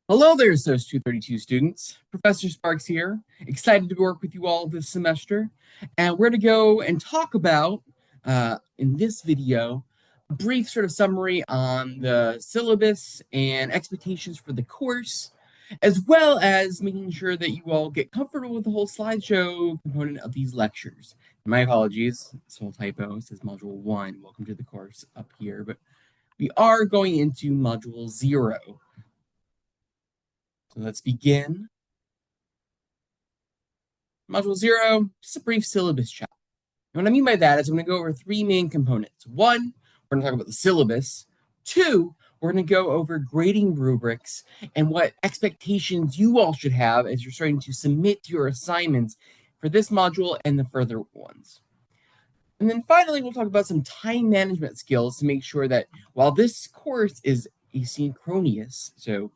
Hello there, SOC 232 students. Professor Sparks here. Excited to work with you all this semester. And we're going to go and talk about, in this video, a brief sort of summary on the syllabus and expectations for the course, as well as making sure that you all get comfortable with the whole slideshow component of these lectures. My apologies, this whole typo says Module 1. Welcome to the course up here, but we are going into Module 0. So let's begin. Module 0, just a brief syllabus chat. And what I mean by that is I'm going to go over three main components. One, we're going to talk about the syllabus. Two, we're going to go over grading rubrics and what expectations you all should have as you're starting to submit your assignments for this module and the further ones. And then finally, we'll talk about some time management skills to make sure that while this course is asynchronous, so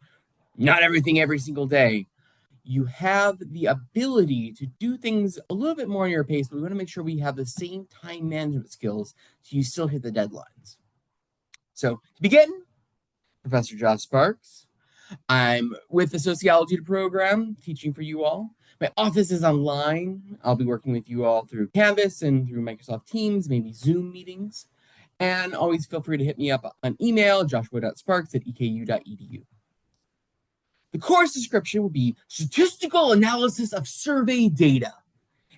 not everything every single day, you have the ability to do things a little bit more on your pace, but we want to make sure we have the same time management skills so you still hit the deadlines. So to begin, Professor Josh Sparks. I'm with the sociology program, teaching for you all. My office is online. I'll be working with you all through Canvas and through Microsoft Teams, maybe Zoom meetings. And always feel free to hit me up on email, joshua.sparks@eku.edu. The course description will be statistical analysis of survey data,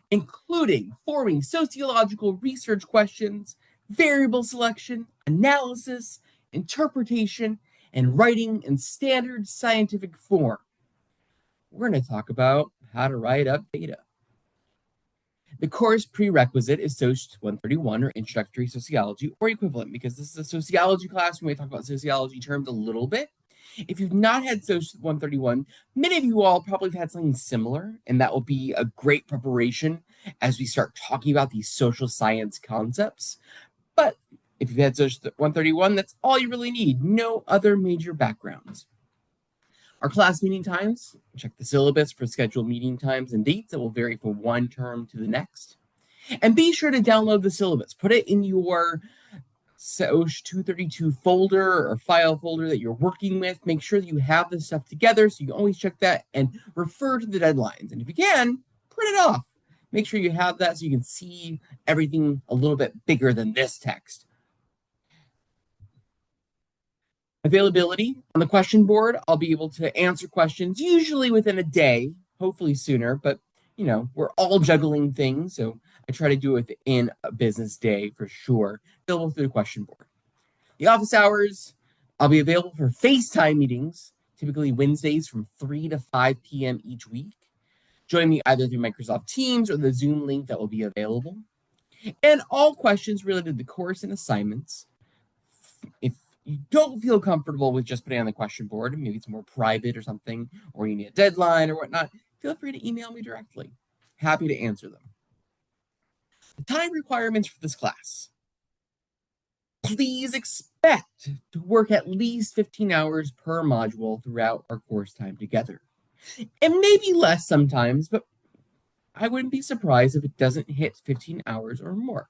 including forming sociological research questions, variable selection, analysis, interpretation, and writing in standard scientific form. We're going to talk about how to write up data. The course prerequisite is SOC 131, or Introductory Sociology, or equivalent, because this is a sociology class. We may talk about sociology terms a little bit. If you've not had SOC 131, many of you all probably have had something similar, and that will be a great preparation as we start talking about these social science concepts. But if you've had SOC 131, that's all you really need. No other major backgrounds. Our class meeting times, check the syllabus for scheduled meeting times and dates that will vary from one term to the next. And be sure to download the syllabus. Put it in your SOC 232 folder or file folder that you're working with. Make sure that you have this stuff together so you can always check that and refer to the deadlines. And if you can, print it off. Make sure you have that so you can see everything a little bit bigger than this text. Availability on the question board. I'll be able to answer questions usually within a day, hopefully sooner, but we're all juggling things, so I try to do it within a business day for sure. Available through the question board. The office hours, I'll be available for FaceTime meetings, typically Wednesdays from 3 to 5 p.m. each week. Join me either through Microsoft Teams or the Zoom link that will be available. And all questions related to the course and assignments. If you don't feel comfortable with just putting on the question board, maybe it's more private or something, or you need a deadline or whatnot, feel free to email me directly. Happy to answer them. The time requirements for this class. Please expect to work at least 15 hours per module throughout our course time together. And maybe less sometimes, but I wouldn't be surprised if it doesn't hit 15 hours or more.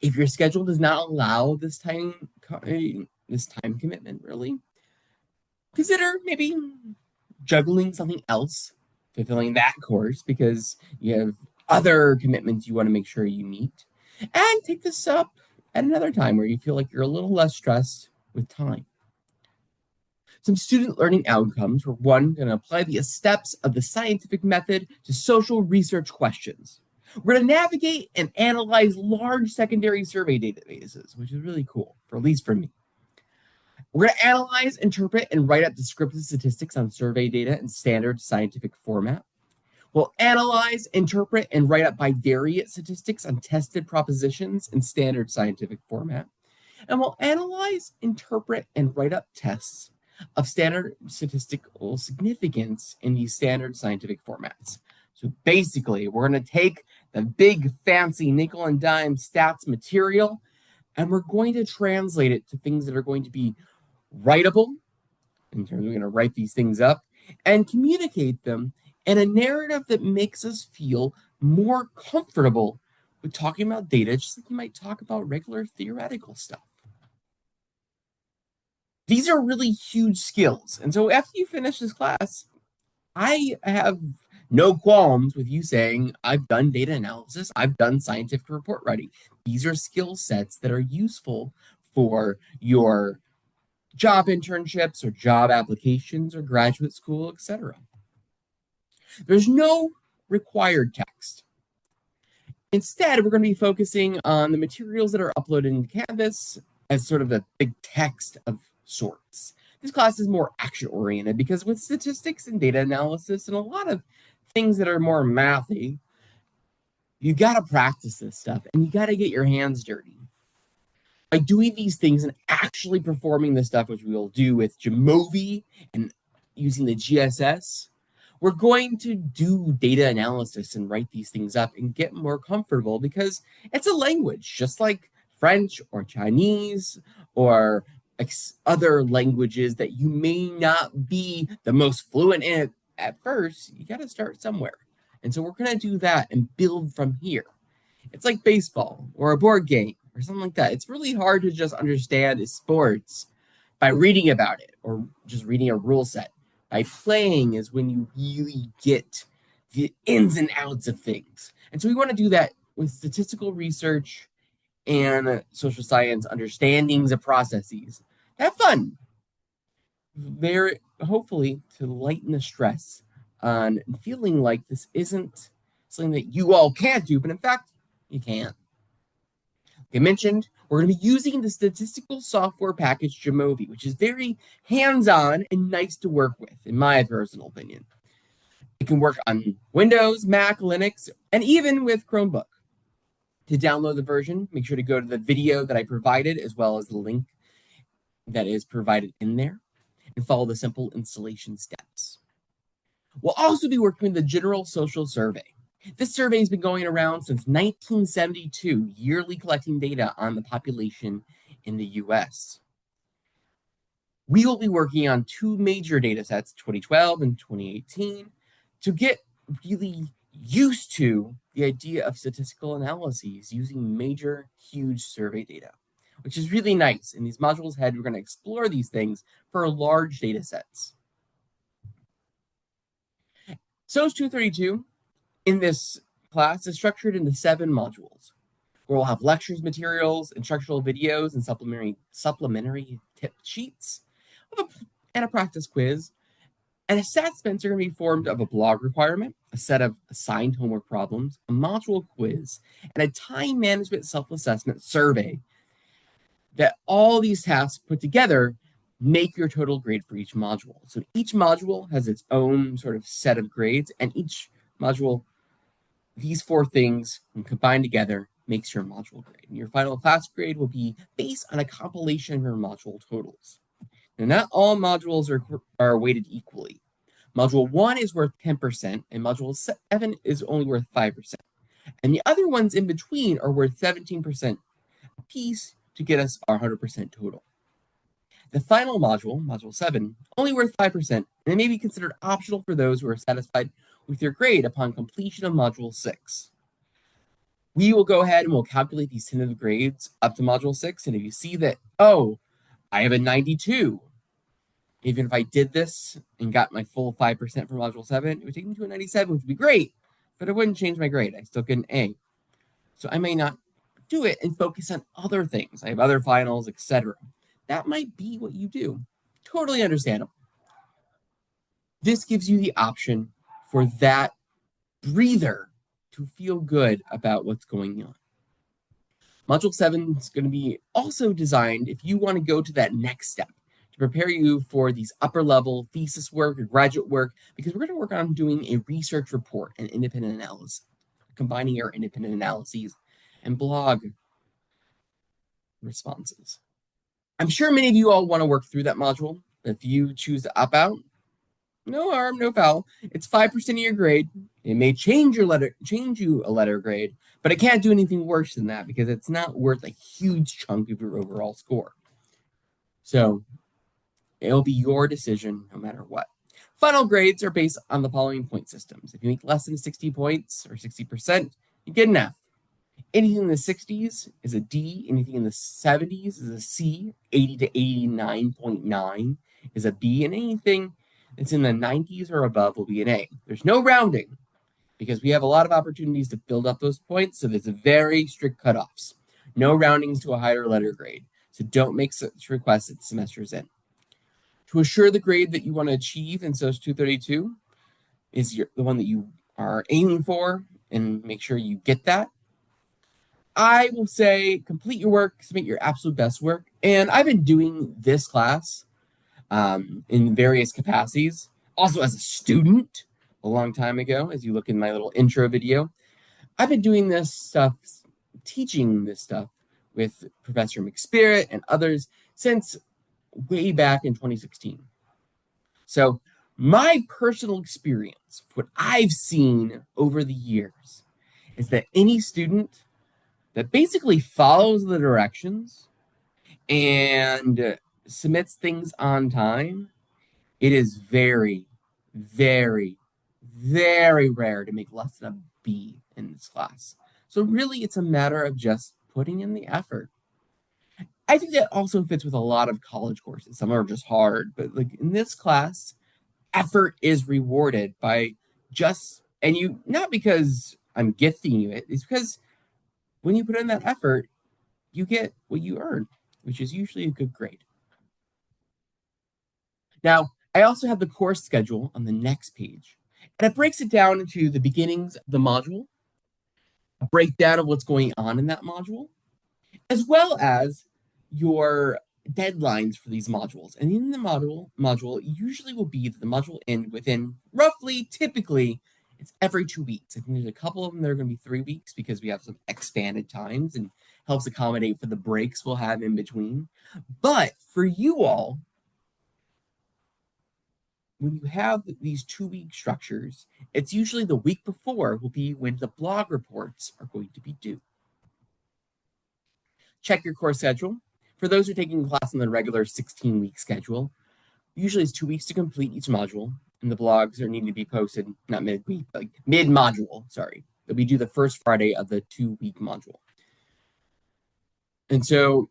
If your schedule does not allow this time commitment, really, consider maybe juggling something else, fulfilling that course because you have other commitments you want to make sure you meet, and take this up at another time where you feel like you're a little less stressed with time. Some student learning outcomes were one, going to apply the steps of the scientific method to social research questions. We're going to navigate and analyze large secondary survey databases, which is really cool, at least for me. We're going to analyze, interpret, and write up descriptive statistics on survey data in standard scientific format. We'll analyze, interpret, and write up bivariate statistics on tested propositions in standard scientific format. And we'll analyze, interpret, and write up tests of standard statistical significance in these standard scientific formats. So basically, we're going to take the big, fancy nickel and dime stats material, and we're going to translate it to things that are going to be writable, in terms of we're going to write these things up, and communicate them in a narrative that makes us feel more comfortable with talking about data, just like you might talk about regular theoretical stuff. These are really huge skills. And so after you finish this class, I have no qualms with you saying, I've done data analysis, I've done scientific report writing. These are skill sets that are useful for your job internships or job applications or graduate school, etc. There's no required text. Instead, we're going to be focusing on the materials that are uploaded into Canvas as sort of a big text of sorts. This class is more action-oriented because with statistics and data analysis and a lot of things that are more mathy, you got to practice this stuff and you got to get your hands dirty. By doing these things and actually performing this stuff, which we will do with Jamovi and using the GSS, we're going to do data analysis and write these things up and get more comfortable because it's a language, just like French or Chinese or other languages that you may not be the most fluent in at first. You got to start somewhere. And so we're going to do that and build from here. It's like baseball or a board game or something like that. It's really hard to just understand sports by reading about it or just reading a rule set. By playing is when you really get the ins and outs of things. And so we want to do that with statistical research and social science understandings of processes. Have fun. Very hopefully to lighten the stress on feeling like this isn't something that you all can't do, but in fact, you can. Like I mentioned, we're going to be using the statistical software package Jamovi, which is very hands-on and nice to work with, in my personal opinion. It can work on Windows, Mac, Linux, and even with Chromebook. To download the version, make sure to go to the video that I provided, as well as the link that is provided in there, and follow the simple installation steps. We'll also be working with the General Social Survey. This survey has been going around since 1972, yearly collecting data on the population in the US. We will be working on two major data sets, 2012 and 2018, to get really used to the idea of statistical analyses using major, huge survey data, which is really nice. In these modules ahead, we're going to explore these things for large data sets. SOC 232 in this class is structured into 7 modules, where we'll have lectures, materials, instructional videos, and supplementary tip sheets, and a practice quiz. And assessments are going to be formed of a blog requirement, a set of assigned homework problems, a module quiz, and a time management self-assessment survey. That all these tasks put together make your total grade for each module. So each module has its own sort of set of grades, and each module, these 4 things, when combined together, makes your module grade. And your final class grade will be based on a compilation of your module totals. Now, not all modules are weighted equally. Module 1 is worth 10%, and Module 7 is only worth 5%. And the other ones in between are worth 17% a piece to get us our 100% total. The final module, Module 7, only worth 5%, and it may be considered optional for those who are satisfied with your grade upon completion of Module 6. We will go ahead and we'll calculate these tentative grades up to Module 6, and if you see that, oh, I have a 92, even if I did this and got my full 5% for Module 7, it would take me to a 97, which would be great, but it wouldn't change my grade. I still get an A. So I may not do it and focus on other things. I have other finals, etc. That might be what you do. Totally understandable. This gives you the option for that breather to feel good about what's going on. Module 7 is going to be also designed if you want to go to that next step to prepare you for these upper level thesis work or graduate work, because we're going to work on doing a research report and independent analysis, combining our independent analyses and blog responses. I'm sure many of you all want to work through that module. If you choose to opt out, no harm, no foul. It's 5% of your grade. It may change you a letter grade, but it can't do anything worse than that because it's not worth a huge chunk of your overall score. So it'll be your decision no matter what. Final grades are based on the following point systems. If you make less than 60 points or 60%, you get an F. Anything in the 60s is a D. Anything in the 70s is a C. 80 to 89.9 is a B. And anything that's in the 90s or above will be an A. There's no rounding because we have a lot of opportunities to build up those points. So there's very strict cutoffs. No roundings to a higher letter grade. So don't make such requests at the semester's end. To assure the grade that you want to achieve in SOC 232 is the one that you are aiming for, and make sure you get that. I will say complete your work, submit your absolute best work. And I've been doing this class in various capacities, also as a student a long time ago, as you look in my little intro video. I've been doing this stuff, teaching this stuff with Professor McSpirit and others since way back in 2016. So my personal experience, what I've seen over the years, is that any student that basically follows the directions and submits things on time, it is very, very, very rare to make less than a B in this class. So really, it's a matter of just putting in the effort. I think that also fits with a lot of college courses. Some are just hard, but like in this class, effort is rewarded by just, and you, not because I'm gifting you it, it's because when you put in that effort, you get what you earn, which is usually a good grade. Now, I also have the course schedule on the next page, and it breaks it down into the beginnings of the module, a breakdown of what's going on in that module, as well as your deadlines for these modules. And in the module usually will be that the module end within roughly, typically, it's every 2 weeks. I think there's a couple of them that are going to be 3 weeks because we have some expanded times and helps accommodate for the breaks we'll have in between. But for you all, when you have these 2 week structures, it's usually the week before will be when the blog reports are going to be due. Check your course schedule. For those who are taking class on the regular 16-week schedule, usually it's 2 weeks to complete each module, and the blogs are need to be posted, not mid-week, but like mid-module, sorry. They'll be due the first Friday of the 2 week module. And so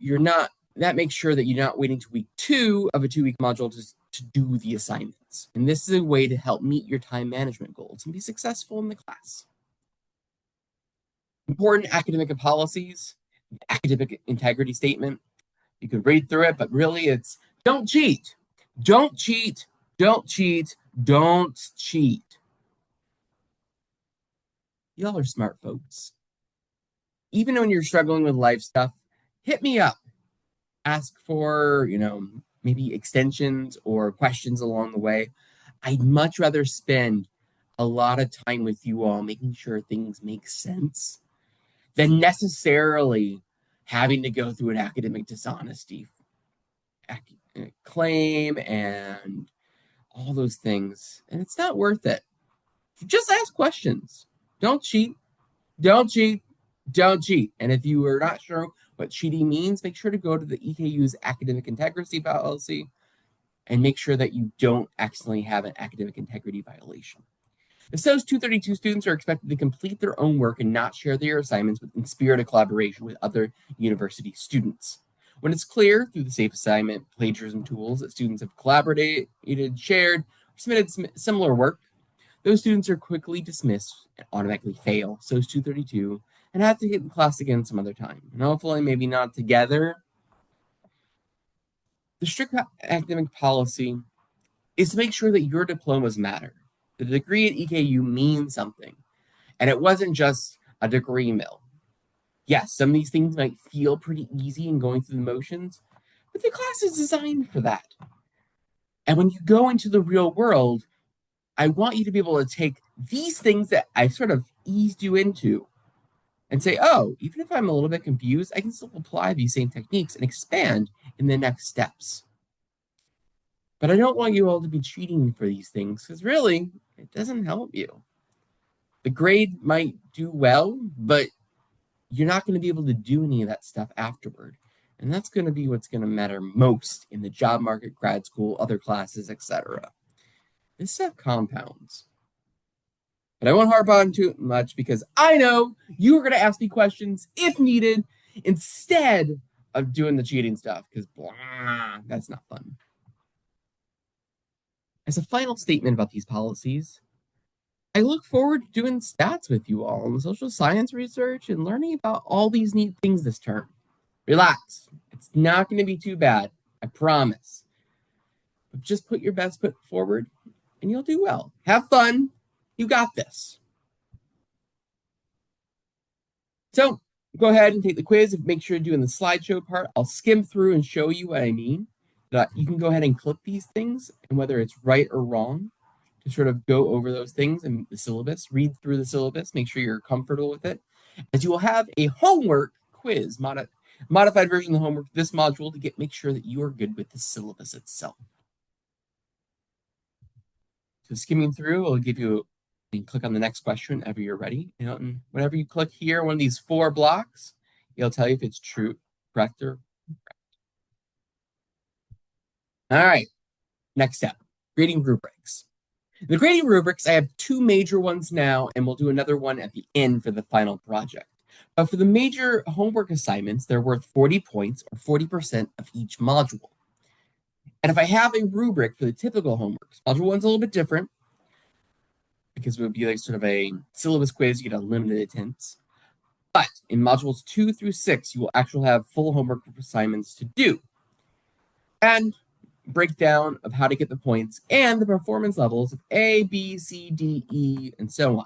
that makes sure that you're not waiting to week 2 of a 2 week module to do the assignments. And this is a way to help meet your time management goals and be successful in the class. Important academic policies, academic integrity statement. You could read through it, but really it's don't cheat. Don't cheat. Don't cheat. Don't cheat. Y'all are smart folks. Even when you're struggling with life stuff, hit me up. Ask for, maybe extensions or questions along the way. I'd much rather spend a lot of time with you all making sure things make sense than necessarily having to go through an academic dishonesty claim and all those things. And it's not worth it. Just ask questions. Don't cheat. Don't cheat. Don't cheat. And if you are not sure what cheating means, make sure to go to the EKU's academic integrity policy and make sure that you don't accidentally have an academic integrity violation. The SOS 232 students are expected to complete their own work and not share their assignments in spirit of collaboration with other university students. When it's clear through the safe assignment plagiarism tools that students have collaborated, shared, or submitted similar work, those students are quickly dismissed and automatically fail SOS 232 and have to hit the class again some other time. And hopefully, maybe not together. The strict academic policy is to make sure that your diplomas matter. The degree at EKU means something. And it wasn't just a degree mill. Yes, some of these things might feel pretty easy in going through the motions, but the class is designed for that. And when you go into the real world, I want you to be able to take these things that I sort of eased you into and say, oh, even if I'm a little bit confused, I can still apply these same techniques and expand in the next steps. But I don't want you all to be cheating for these things because really, it doesn't help you. The grade might do well, but you're not going to be able to do any of that stuff afterward. And that's going to be what's going to matter most in the job market, grad school, other classes, etc. This stuff compounds. But I won't harp on too much because I know you are going to ask me questions if needed instead of doing the cheating stuff because that's not fun. As a final statement about these policies, I look forward to doing stats with you all on the social science research and learning about all these neat things this term. Relax. It's not going to be too bad. I promise. But just put your best foot forward and you'll do well. Have fun. You got this. So go ahead and take the quiz. Make sure you're doing the slideshow part. I'll skim through and show you what I mean. You can go ahead and click these things, and whether it's right or wrong, to sort of go over those things and the syllabus, read through the syllabus, make sure you're comfortable with it, as you will have a homework quiz, modified version of the homework, this module to make sure that you are good with the syllabus itself. So skimming through, I'll give you click on the next question whenever you're ready. And whenever you click here, one of these 4 blocks, it'll tell you if it's true, correct, or incorrect. All right, next step, grading rubrics. The grading rubrics, I have 2 major ones now, and we'll do another one at the end for the final project. But for the major homework assignments, they're worth 40 points or 40% of each module. And if I have a rubric for the typical homeworks, module 1's a little bit different, because it would be like sort of a syllabus quiz, you get unlimited attempts. But in modules 2 through 6, you will actually have full homework assignments to do. And breakdown of how to get the points and the performance levels of A, B, C, D, E, and so on.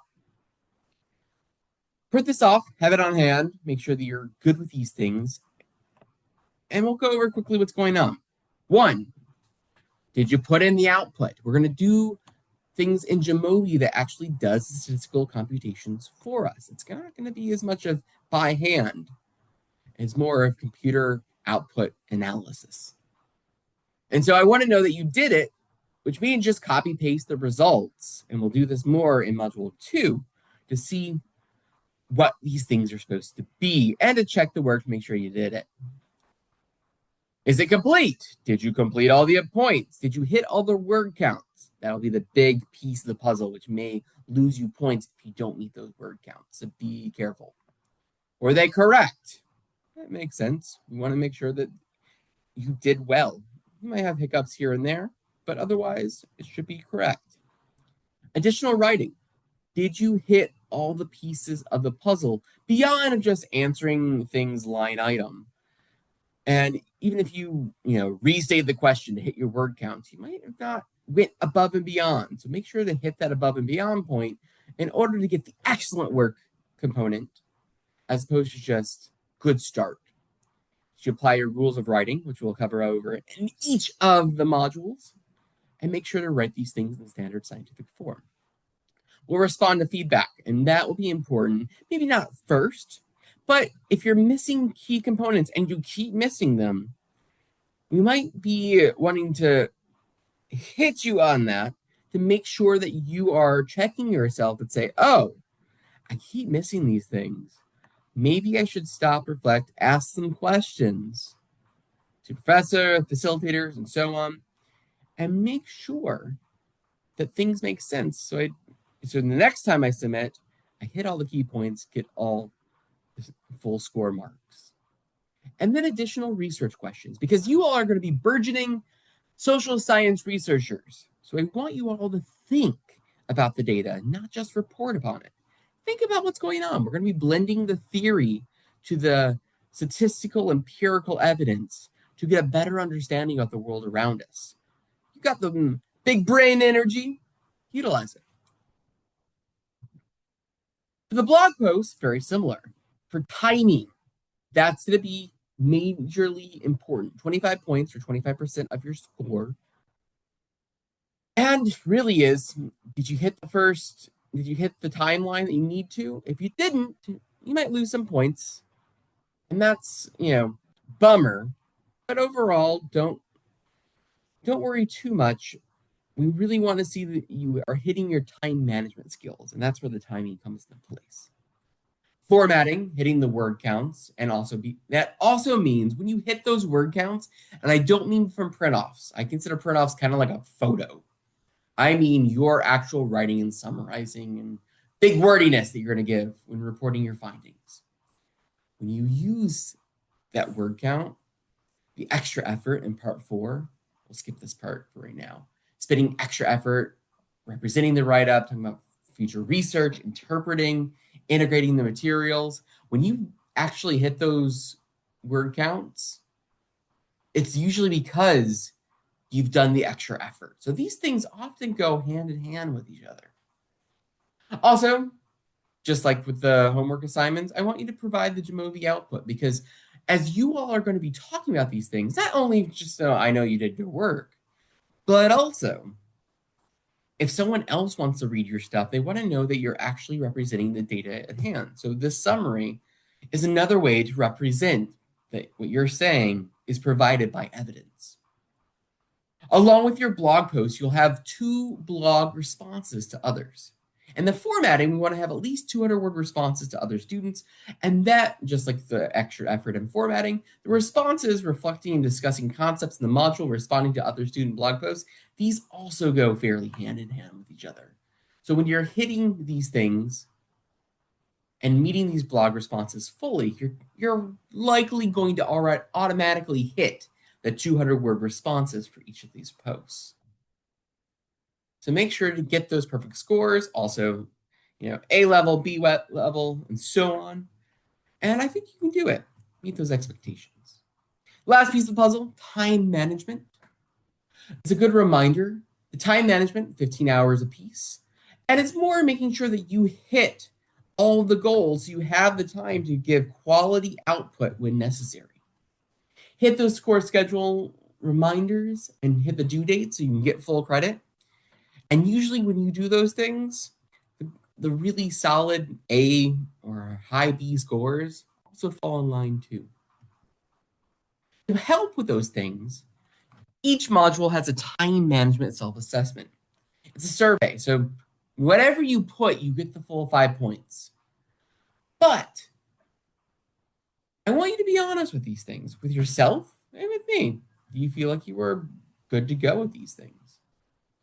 Print this off, have it on hand, make sure that you're good with these things, and we'll go over quickly what's going on. 1, did you put in the output? We're going to do things in Jamovi that actually does statistical computations for us. It's not going to be as much of by hand as more of computer output analysis. And so I want to know that you did it, which means just copy paste the results. And we'll do this more in module 2 to see what these things are supposed to be and to check the work to make sure you did it. Is it complete? Did you complete all the points? Did you hit all the word counts? That'll be the big piece of the puzzle, which may lose you points if you don't meet those word counts. So be careful. Were they correct? That makes sense. We want to make sure that you did well. You might have hiccups here and there, but otherwise it should be correct. Additional writing. Did you hit all the pieces of the puzzle beyond just answering things line item? And even if you restate the question to hit your word counts, you might have not went above and beyond. So make sure to hit that above and beyond point in order to get the excellent work component, as opposed to just good start. You apply your rules of writing, which we'll cover over in each of the modules, and make sure to write these things in standard scientific form. We'll respond to feedback, and that will be important. Maybe not first, but if you're missing key components and you keep missing them, we might be wanting to hit you on that to make sure that you are checking yourself and say, oh, I keep missing these things. Maybe I should stop, reflect, ask some questions to professor, facilitators, and so on, and make sure that things make sense. So the next time I submit, I hit all the key points, get all the full score marks. And then additional research questions, because you all are going to be burgeoning social science researchers. So I want you all to think about the data, not just report upon it. Think about what's going on. We're going to be blending the theory to the statistical empirical evidence to get a better understanding of the world around us. You got the big brain energy, utilize it. For the blog post, very similar. For timing, that's going to be majorly important. 25 points or 25% of your score. And really is, did you hit the timeline that you need to? If you didn't, you might lose some points. And that's, bummer. But overall, don't worry too much. We really want to see that you are hitting your time management skills, and that's where the timing comes into place. Formatting, hitting the word counts, and that also means when you hit those word counts, and I don't mean from print-offs. I consider print-offs kind of like a photo. I mean your actual writing and summarizing and big wordiness that you're going to give when reporting your findings. When you use that word count, the extra effort in part 4, we'll skip this part for right now, spending extra effort representing the write-up, talking about future research, interpreting, integrating the materials. When you actually hit those word counts, it's usually because you've done the extra effort. So these things often go hand in hand with each other. Also, just like with the homework assignments, I want you to provide the Jamovi output because as you all are going to be talking about these things, not only just so I know you did your work, but also if someone else wants to read your stuff, they want to know that you're actually representing the data at hand. So this summary is another way to represent that what you're saying is provided by evidence. Along with your blog post, you'll have 2 blog responses to others. And the formatting, we want to have at least 200-word responses to other students. And that, just like the extra effort in formatting, the responses reflecting and discussing concepts in the module, responding to other student blog posts, these also go fairly hand in hand with each other. So when you're hitting these things and meeting these blog responses fully, you're likely going to automatically hit the 200-word responses for each of these posts. So make sure to get those perfect scores. Also, A level, B level, and so on. And I think you can do it. Meet those expectations. Last piece of the puzzle, time management. It's a good reminder. The time management, 15 hours a piece. And it's more making sure that you hit all the goals so you have the time to give quality output when necessary. Hit those core schedule reminders and hit the due date so you can get full credit. And usually when you do those things, the really solid A or high B scores also fall in line too. To help with those things, each module has a time management self-assessment. It's a survey, so whatever you put, you get the full 5 points. But I want you to be honest with these things, with yourself and with me. Do you feel like you were good to go with these things?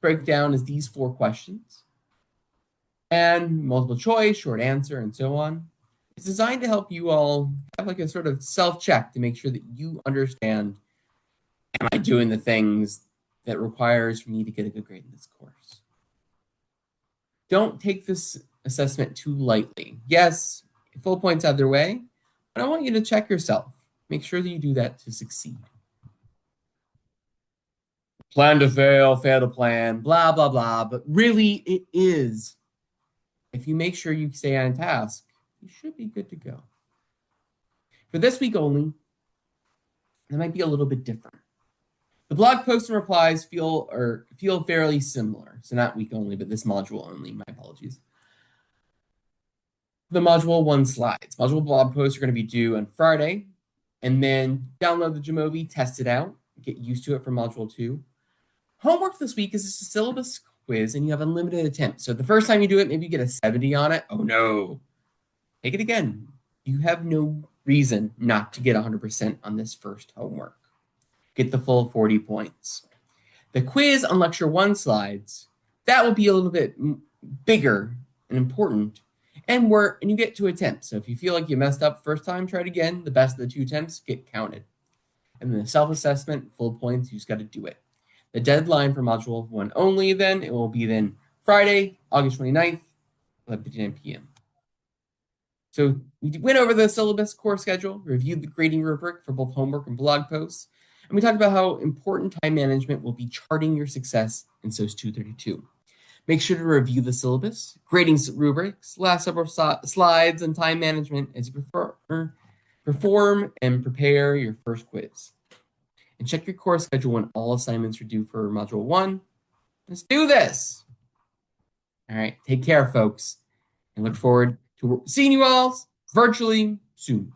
Breakdown is these 4 questions and multiple choice, short answer, and so on. It's designed to help you all have like a sort of self-check to make sure that you understand, am I doing the things that requires for me to get a good grade in this course? Don't take this assessment too lightly. Yes, full points either way, but I want you to check yourself. Make sure that you do that to succeed. Plan to fail, fail to plan, blah, blah, blah. But really, it is. If you make sure you stay on task, you should be good to go. For this week only, it might be a little bit different. The blog posts and replies feel fairly similar. So not week only, but this module only. My apologies. The module 1 slides. Module blog posts are going to be due on Friday, and then download the Jamovi, test it out, get used to it for module 2. Homework this week is just a syllabus quiz, and you have unlimited attempts. So the first time you do it, maybe you get a 70 on it. Oh no. Take it again. You have no reason not to get 100% on this first homework. Get the full 40 points. The quiz on lecture 1 slides, that will be a little bit bigger and important, and you get 2 attempts. So if you feel like you messed up first time, try it again. The best of the 2 attempts get counted. And then the self-assessment, full points, you just got to do it. The deadline for module 1 only, then, it will be then Friday, August 29th, 11:59 p.m. So we went over the syllabus core schedule, reviewed the grading rubric for both homework and blog posts, and we talked about how important time management will be charting your success in SOC 232. Make sure to review the syllabus, grading rubrics, last several slides, and time management as you perform and prepare your first quiz. And check your course schedule when all assignments are due for module 1. Let's do this. All right, take care, folks, and look forward to seeing you all virtually soon.